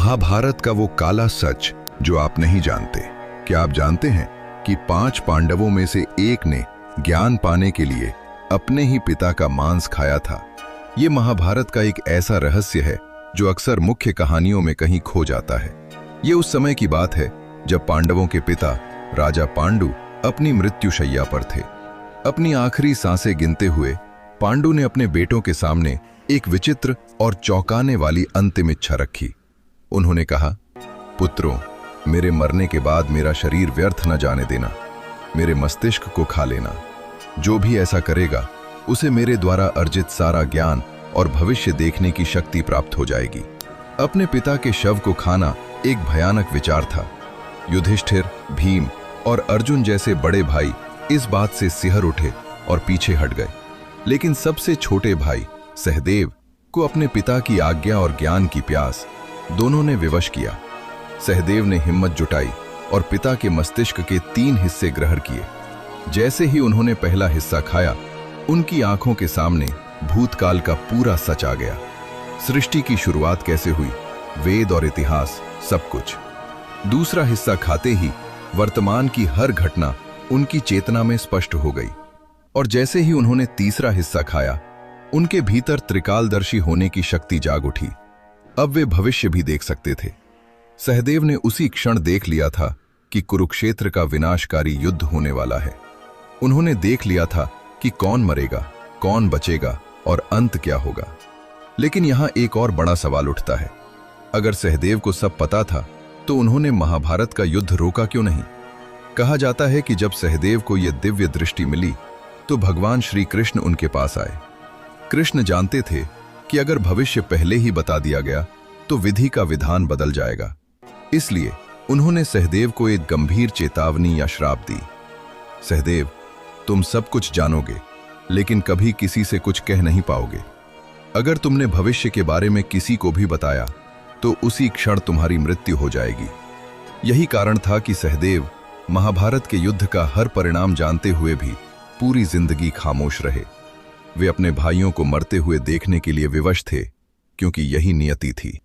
महाभारत का वो काला सच जो आप नहीं जानते। क्या आप जानते हैं कि 5 पांडवों में से एक ने ज्ञान पाने के लिए अपने ही पिता का मांस खाया था। ये महाभारत का एक ऐसा रहस्य है जो अक्सर मुख्य कहानियों में कहीं खो जाता है। ये उस समय की बात है जब पांडवों के पिता राजा पांडु अपनी मृत्युशैया पर थे। अपनी आखिरी सांसें गिनते हुए पांडु ने अपने बेटों के सामने एक विचित्र और चौंकाने वाली अंतिम इच्छा रखी। उन्होंने कहा, पुत्रों, मेरे मरने के बाद मेरा शरीर व्यर्थ न जाने देना, मेरे मस्तिष्क को खा लेना। जो भी ऐसा करेगा उसे मेरे द्वारा अर्जित सारा ज्ञान और भविष्य देखने की शक्ति प्राप्त हो जाएगी। अपने पिता के शव को खाना एक भयानक विचार था। युधिष्ठिर, भीम और अर्जुन जैसे बड़े भाई इस बात से सिहर उठे और पीछे हट गए, लेकिन सबसे छोटे भाई सहदेव को अपने पिता की आज्ञा और ज्ञान की प्यास दोनों ने विवश किया। सहदेव ने हिम्मत जुटाई और पिता के मस्तिष्क के 3 हिस्से ग्रहण किए। जैसे ही उन्होंने पहला हिस्सा खाया, उनकी आंखों के सामने भूतकाल का पूरा सच आ गया। सृष्टि की शुरुआत कैसे हुई, वेद और इतिहास, सब कुछ। दूसरा हिस्सा खाते ही वर्तमान की हर घटना उनकी चेतना में स्पष्ट हो गई। और जैसे ही उन्होंने तीसरा हिस्सा खाया, उनके भीतर त्रिकालदर्शी होने की शक्ति जाग उठी। अब वे भविष्य भी देख सकते थे। सहदेव ने उसी क्षण देख लिया था कि कुरुक्षेत्र का विनाशकारी युद्ध होने वाला है। उन्होंने देख लिया था कि कौन मरेगा, कौन बचेगा और अंत क्या होगा। लेकिन यहां एक और बड़ा सवाल उठता है। अगर सहदेव को सब पता था तो उन्होंने महाभारत का युद्ध रोका क्यों नहीं? कहा जाता है कि जब सहदेव को यह दिव्य दृष्टि मिली तो भगवान श्री कृष्ण उनके पास आए। कृष्ण जानते थे कि अगर भविष्य पहले ही बता दिया गया तो विधि का विधान बदल जाएगा। इसलिए उन्होंने सहदेव को एक गंभीर चेतावनी या श्राप दी। सहदेव, तुम सब कुछ जानोगे, लेकिन कभी किसी से कुछ कह नहीं पाओगे। अगर तुमने भविष्य के बारे में किसी को भी बताया तो उसी क्षण तुम्हारी मृत्यु हो जाएगी। यही कारण था कि सहदेव महाभारत के युद्ध का हर परिणाम जानते हुए भी पूरी जिंदगी खामोश रहे। वे अपने भाइयों को मरते हुए देखने के लिए विवश थे, क्योंकि यही नियति थी।